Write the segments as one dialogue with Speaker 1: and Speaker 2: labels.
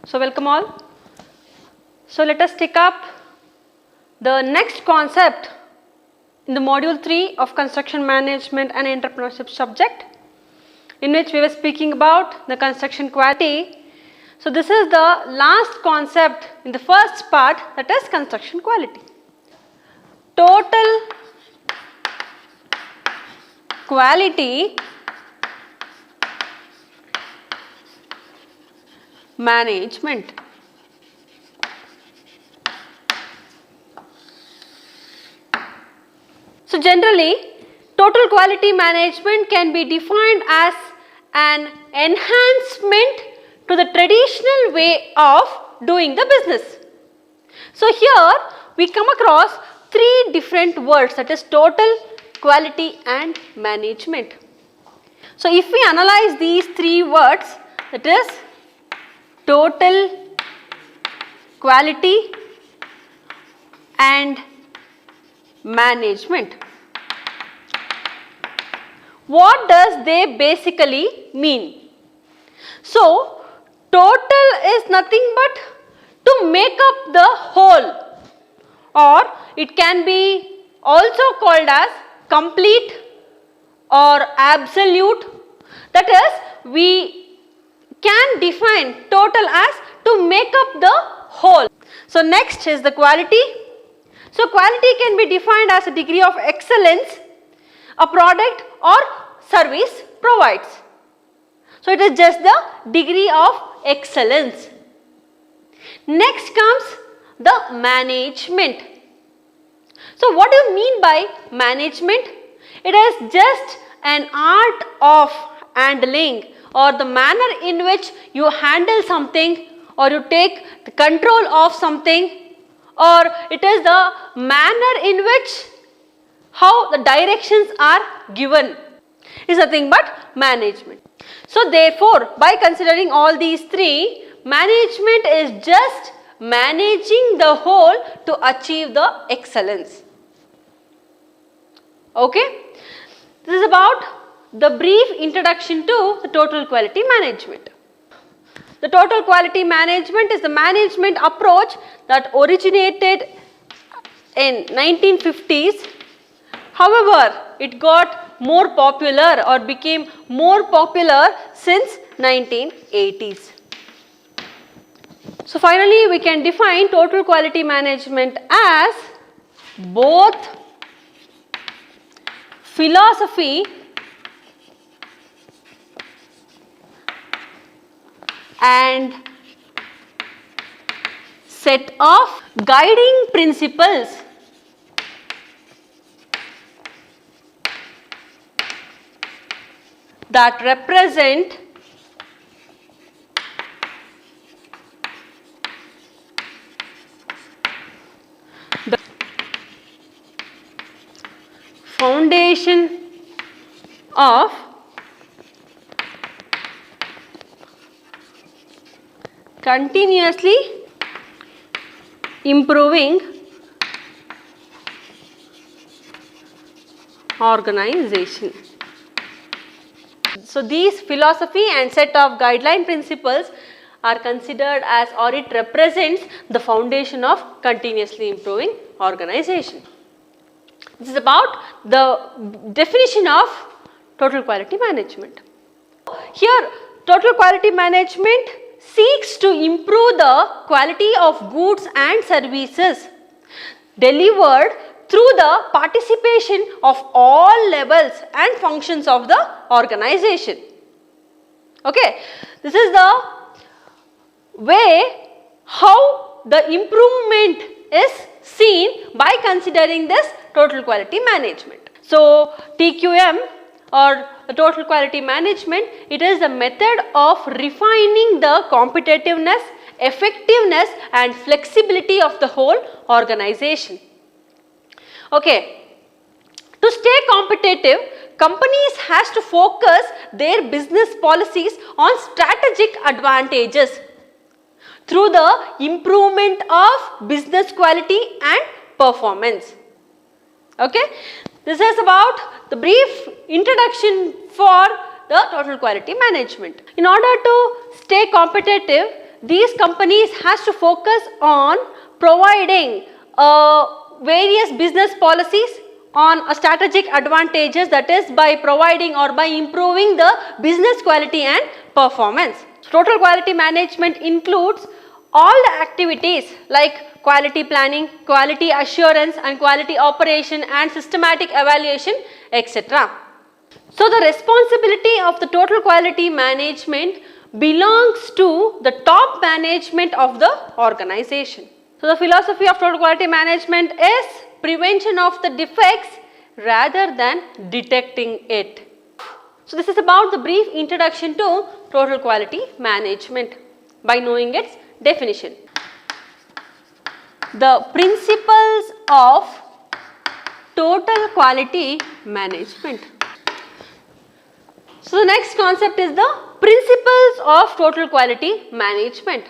Speaker 1: So welcome all. So let us take up the next concept in the module 3 of construction management and entrepreneurship subject, in which we were speaking about the construction quality. So this is the last concept in the first part, that is construction quality. Total quality management. So generally, total quality management can be defined as an enhancement to the traditional way of doing the business. So here we come across three different words, that is total, quality and management. So if we analyze these three words, that is total, quality and management. What does they basically mean? So total is nothing but to make up the whole, or it can be also called as complete or absolute. That is, we can define total as to make up the whole. So next is the quality. So quality can be defined as a degree of excellence a product or service provides. So it is just the degree of excellence. Next comes the management. So what do you mean by management? It is just an art of handling, or the manner in which you handle something, or you take the control of something, or it is the manner in which how the directions are given, is nothing but management. So therefore, by considering all these three, management is just managing the whole to achieve the excellence. Okay, this is about the brief introduction to the total quality management. The total quality management is the management approach that originated in 1950s. However, it got more popular or became more popular since 1980s. So finally, we can define total quality management as both philosophy and set of guiding principles that represent the foundation of continuously improving organization. So these philosophy and set of guideline principles are considered as, or it represents the foundation of continuously improving organization. This is about the definition of total quality management. Here, total quality management seeks to improve the quality of goods and services delivered through the participation of all levels and functions of the organization. Okay, this is the way how the improvement is seen by considering this total quality management. So TQM, or the total quality management, it is the method of refining the competitiveness, effectiveness and flexibility of the whole organization. Okay, to stay competitive, companies has to focus their business policies on strategic advantages through the improvement of business quality and performance. Okay, this is about the brief introduction for the total quality management. In order to stay competitive, these companies has to focus on providing various business policies on a strategic advantages, that is by providing or by improving the business quality and performance. Total quality management includes all the activities like quality planning, quality assurance and quality operation and systematic evaluation, etc. So the responsibility of the total quality management belongs to the top management of the organization. So the philosophy of total quality management is prevention of the defects rather than detecting it. So this is about the brief introduction to total quality management by knowing its definition. The principles of total quality management. So the next concept is the principles of total quality management.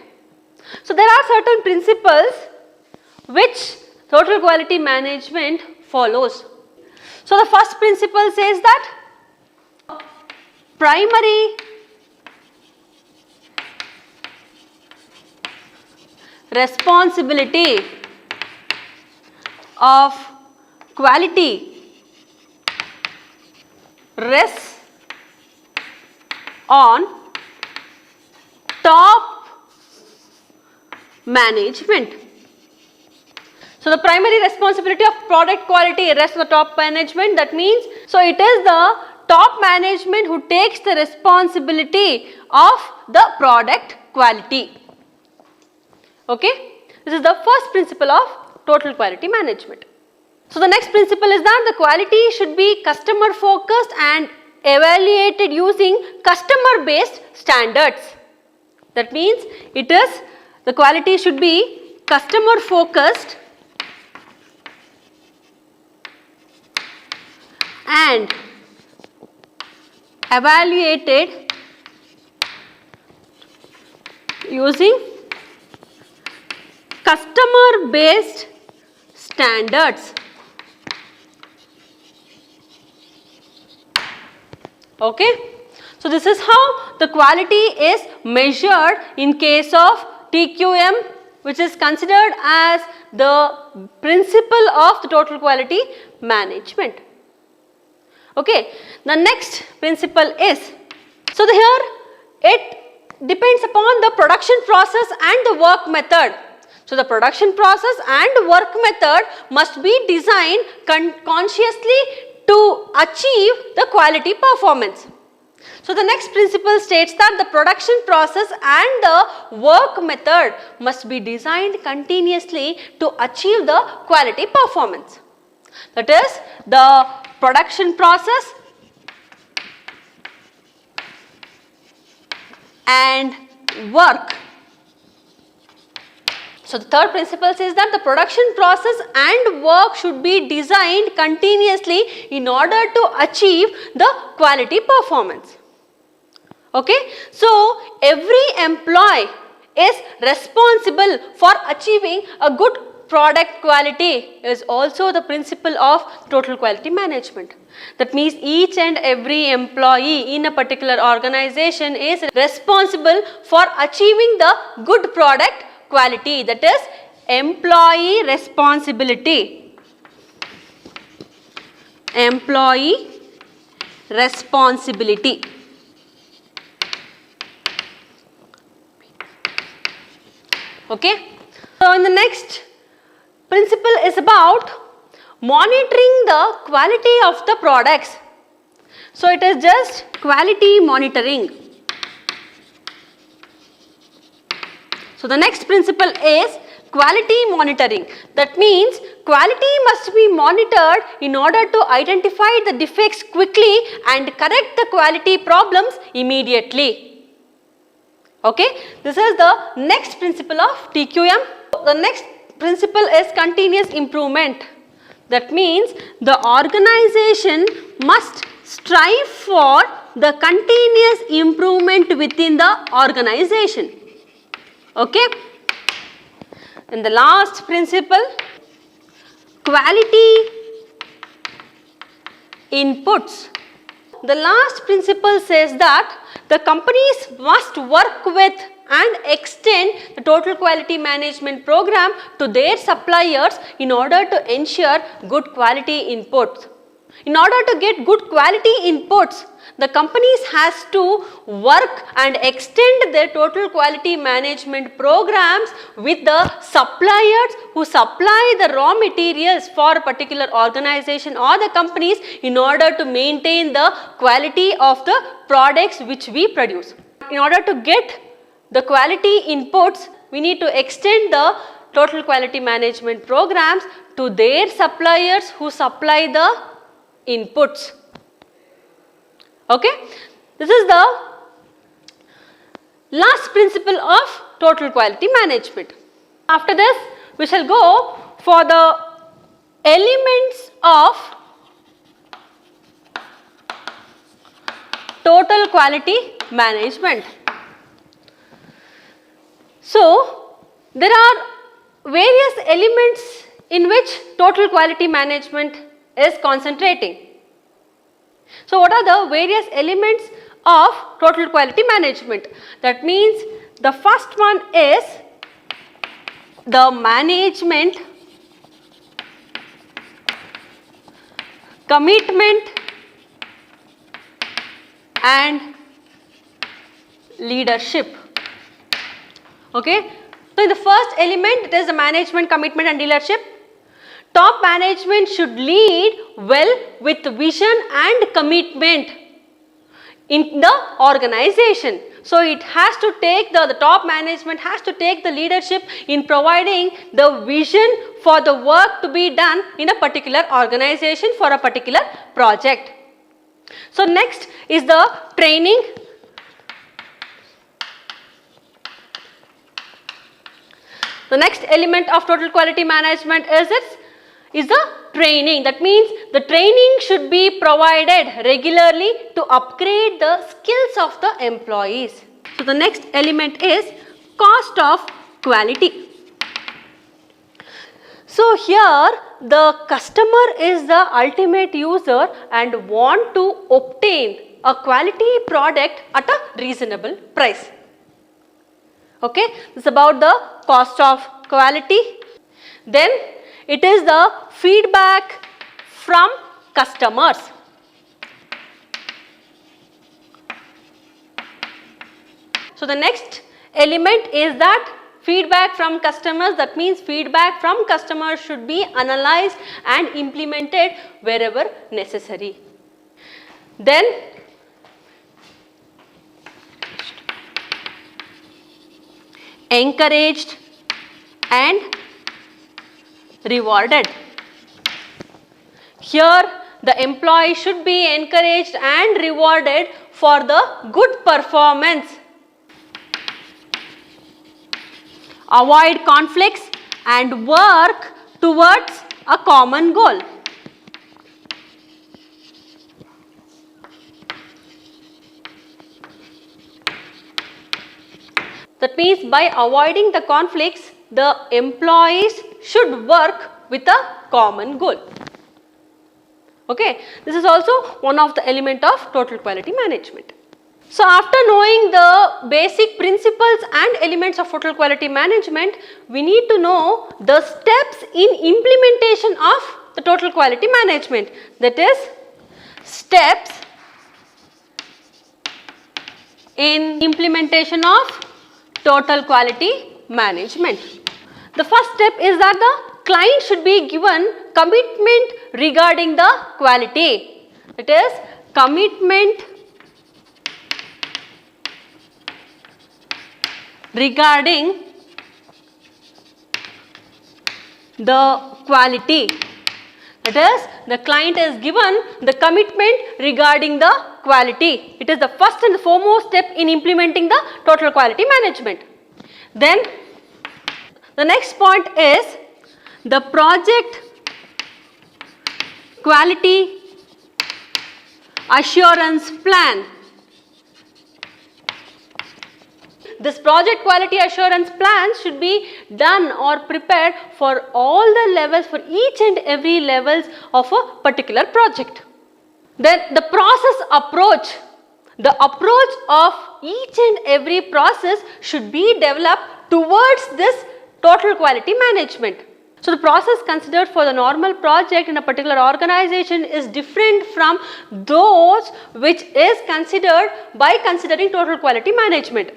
Speaker 1: So there are certain principles which total quality management follows. So the first principle says that primary responsibility of quality rests on top management. So the primary responsibility of product quality rests on the top management. That means, so it is the top management who takes the responsibility of the product quality. Okay, this is the first principle of total quality management. So the next principle is that the quality should be customer focused and evaluated using customer based standards. That means it is, the quality should be customer focused and evaluated using customer based standards. Okay. So this is how the quality is measured in case of TQM, which is considered as the principle of the total quality management. Okay. The next principle is, so here it depends upon the production process and the work method. So the production process and work method must be designed consciously to achieve the quality performance. So the next principle states that the production process and the work method must be designed continuously to achieve the quality performance. That is, the production process and work. So the third principle says that the production process and work should be designed continuously in order to achieve the quality performance. Okay. So every employee is responsible for achieving a good product quality is also the principle of total quality management. That means each and every employee in a particular organization is responsible for achieving the good product quality, that is employee responsibility. Employee responsibility. Okay. So in the next principle is about monitoring the quality of the products. So it is just quality monitoring. So the next principle is quality monitoring. That means quality must be monitored in order to identify the defects quickly and correct the quality problems immediately. Okay. This is the next principle of TQM. The next principle is continuous improvement. That means the organization must strive for the continuous improvement within the organization. Okay. And the last principle, quality inputs. The last principle says that the companies must work with and extend the total quality management program to their suppliers in order to ensure good quality inputs. In order to get good quality inputs, the companies has to work and extend their total quality management programs with the suppliers who supply the raw materials for a particular organization or the companies in order to maintain the quality of the products which we produce. In order to get the quality inputs, we need to extend the total quality management programs to their suppliers who supply the inputs. Okay, this is the last principle of total quality management. After this, we shall go for the elements of total quality management. So, there are various elements in which total quality management is concentrating. So, what are the various elements of total quality management? That means the first one is the management, commitment and leadership. Okay. So, in the first element it is the management, commitment and leadership. Top management should lead well with vision and commitment in the organization. So, it has to take the top management has to take the leadership in providing the vision for the work to be done in a particular organization for a particular project. So, next is the training. The next element of total quality management is the training. That means the training should be provided regularly to upgrade the skills of the employees. So, the next element is cost of quality. So, here the customer is the ultimate user and want to obtain a quality product at a reasonable price. Okay, this is about the cost of quality. Then it is the feedback from customers. So, the next element is that feedback from customers. That means feedback from customers should be analyzed and implemented wherever necessary. Then encouraged and rewarded. Here the employee should be encouraged and rewarded for the good performance. Avoid conflicts and work towards a common goal. That means by avoiding the conflicts, the employees should work with a common goal. Okay, this is also one of the element of total quality management. So, after knowing the basic principles and elements of total quality management, we need to know the steps in implementation of the total quality management. That is, steps in implementation of total quality management. The first step is that the client should be given commitment regarding the quality. It is commitment regarding the quality. That is, the client is given the commitment regarding the quality. It is the first and the foremost step in implementing the total quality management. Then the next point is the project quality assurance plan. This project quality assurance plan should be done or prepared for all the levels, for each and every levels of a particular project. Then the process approach. The approach of each and every process should be developed towards this total quality management. So the process considered for the normal project in a particular organization is different from those which is considered by considering total quality management.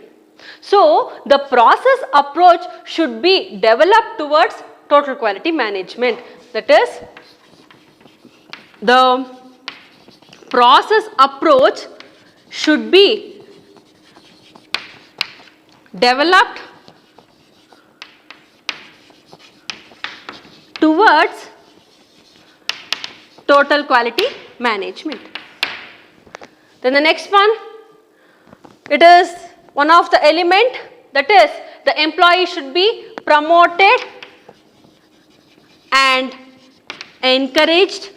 Speaker 1: So the process approach should be developed towards total quality management. That is, the process approach should be developed towards total quality management. Then the next one, it is one of the element, that is the employee should be promoted and encouraged.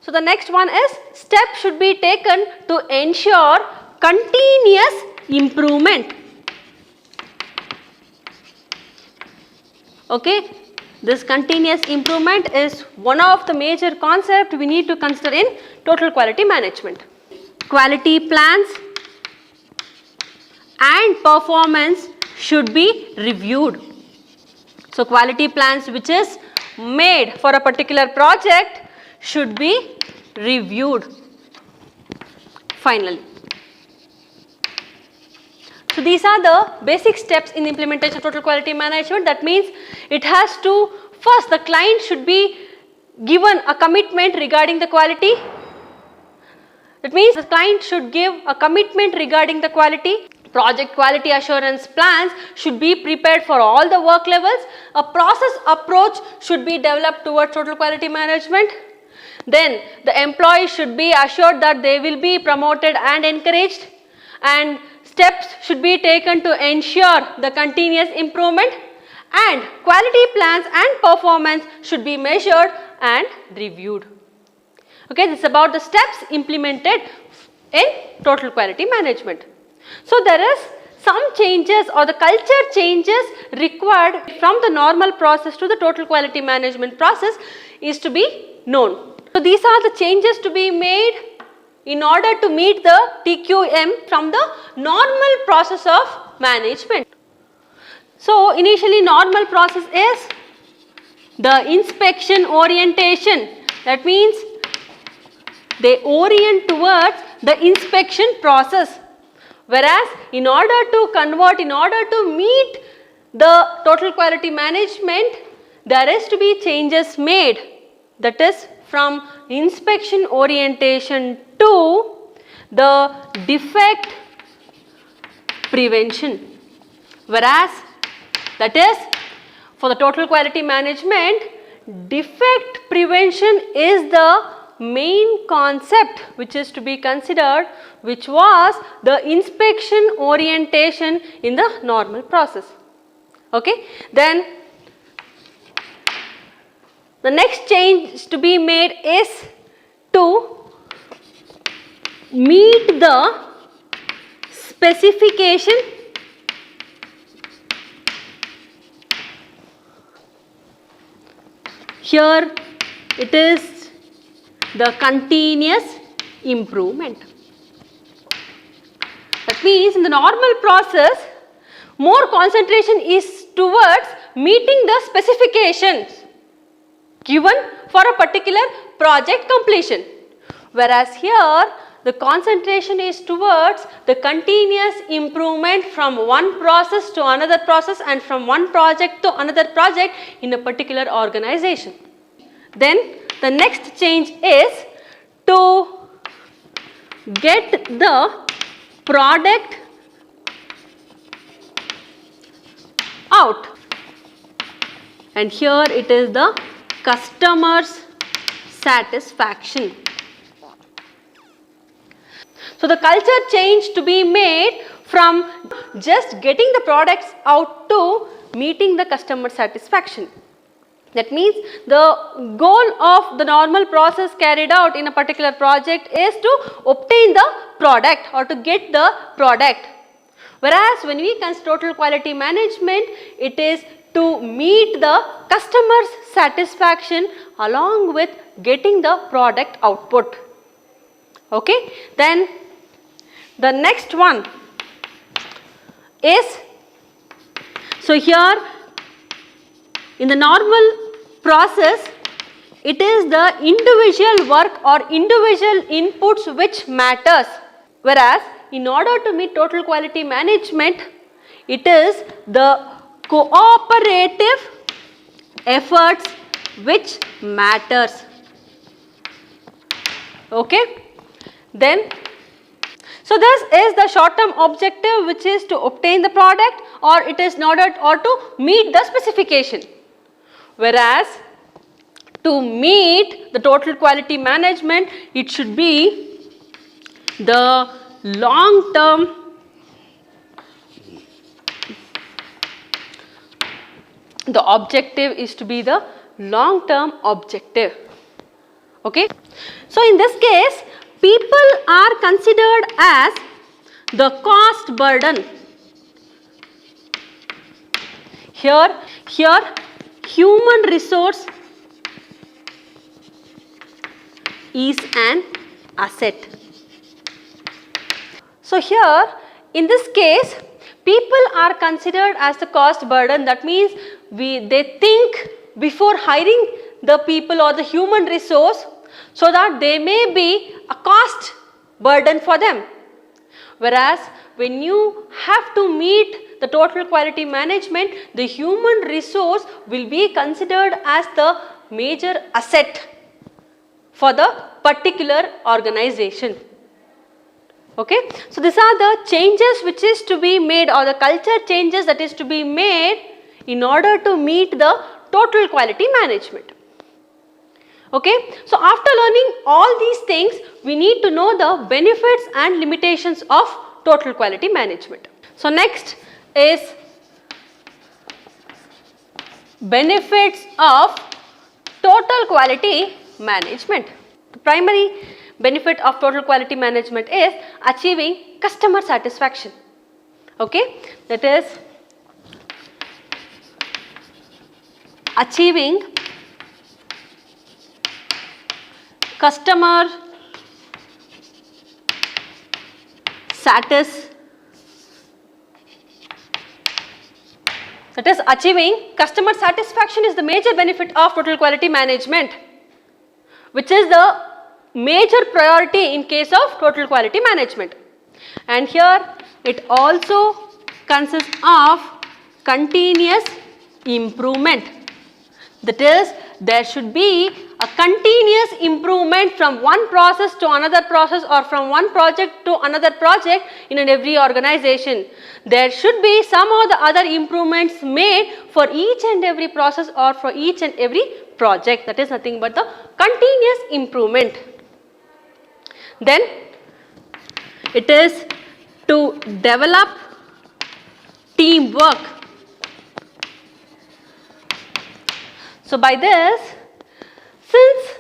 Speaker 1: So the next one is steps should be taken to ensure continuous improvement. Okay, this continuous improvement is one of the major concepts we need to consider in total quality management. Quality plans and performance should be reviewed. So quality plans which is made for a particular project should be reviewed finally. So these are the basic steps in the implementation of total quality management. That means it has to, first the client should be given a commitment regarding the quality. That means the client should give a commitment regarding the quality. Project quality assurance plans should be prepared for all the work levels. A process approach should be developed towards total quality management. Then the employee should be assured that they will be promoted and encouraged, and steps should be taken to ensure the continuous improvement, and quality plans and performance should be measured and reviewed. Okay, this is about the steps implemented in total quality management. So there is some changes or the culture changes required from the normal process to the total quality management process is to be known. So these are the changes to be made in order to meet the TQM from the normal process of management. So initially normal process is the inspection orientation. That means they orient towards the inspection process. Whereas in order to convert, in order to meet the total quality management, there is to be changes made. That is from inspection orientation to the defect prevention. Whereas that is for the total quality management, defect prevention is the main concept which is to be considered, which was the inspection orientation in the normal process. Okay, then the next change to be made is to meet the specification here. It is the continuous improvement. That means in the normal process, more concentration is towards meeting the specifications given for a particular project completion. Whereas here the concentration is towards the continuous improvement from one process to another process and from one project to another project in a particular organization. Then the next change is to get the product out, and here it is the customer's satisfaction. So the culture change to be made from just getting the products out to meeting the customer satisfaction. That means the goal of the normal process carried out in a particular project is to obtain the product or to get the product. Whereas when we consider total quality management, it is to meet the customer's satisfaction along with getting the product output. Okay, then The next one is, so here in the normal process, it is the individual work or individual inputs which matters, whereas in order to meet total quality management, it is the cooperative efforts which matters. Okay? Then, so this is the short term objective, which is to obtain the product, or it is in order or to meet the specification. Whereas to meet the total quality management, it should be the long term the objective is to be the long term objective. Okay. So in this case, people are considered as the cost burden. Here human resource is an asset. So here in this case, people are considered as the cost burden. That means they think before hiring the people or the human resource, so that they may be a cost burden for them. Whereas when you have to meet the total quality management, the human resource will be considered as the major asset for the particular organization. Okay. So these are the changes which is to be made, or the culture changes that is to be made in order to meet the total quality management. Okay. So after learning all these things, we need to know the benefits and limitations of total quality management. So next is benefits of total quality management. The primary benefit of total quality management is achieving customer satisfaction. Okay. That is achieving customer satisfaction is the major benefit of total quality management, which is the major priority in case of total quality management. And here it also consists of continuous improvement. That is, there should be a continuous improvement from one process to another process, or from one project to another project in every organization. There should be some or the other improvements made for each and every process or for each and every project. That is nothing but the continuous improvement. Then it is to develop teamwork. So by this, since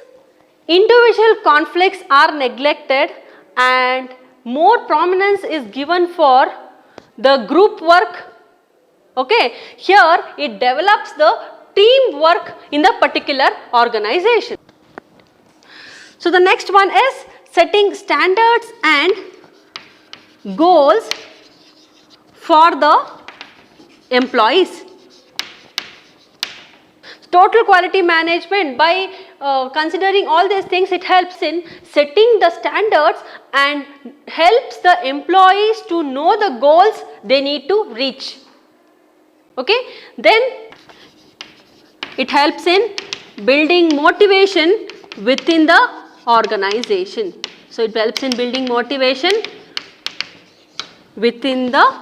Speaker 1: individual conflicts are neglected and more prominence is given for the group work, okay, here it develops the teamwork in the particular organization. So the next one is setting standards and goals for the employees. Total quality management, by considering all these things, it helps in setting the standards and helps the employees to know the goals they need to reach. Okay. Then it helps in building motivation within the organization. So it helps in building motivation within the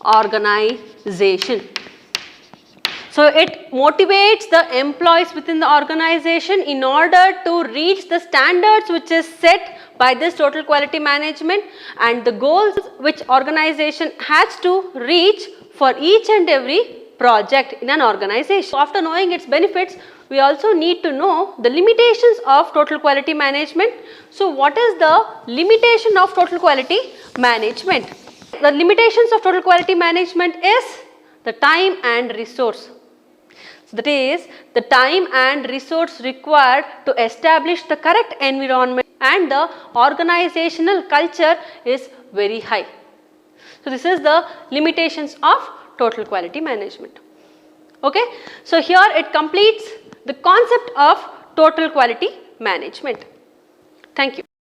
Speaker 1: organization. So it motivates the employees within the organization in order to reach the standards which is set by this total quality management and the goals which organization has to reach for each and every project in an organization. So after knowing its benefits, we also need to know the limitations of total quality management. So what is the limitation of total quality management? The limitations of total quality management is the time and resource. So that is the time and resource required to establish the correct environment and the organizational culture is very high. So this is the limitations of total quality management. Okay. So here it completes the concept of total quality management. Thank you.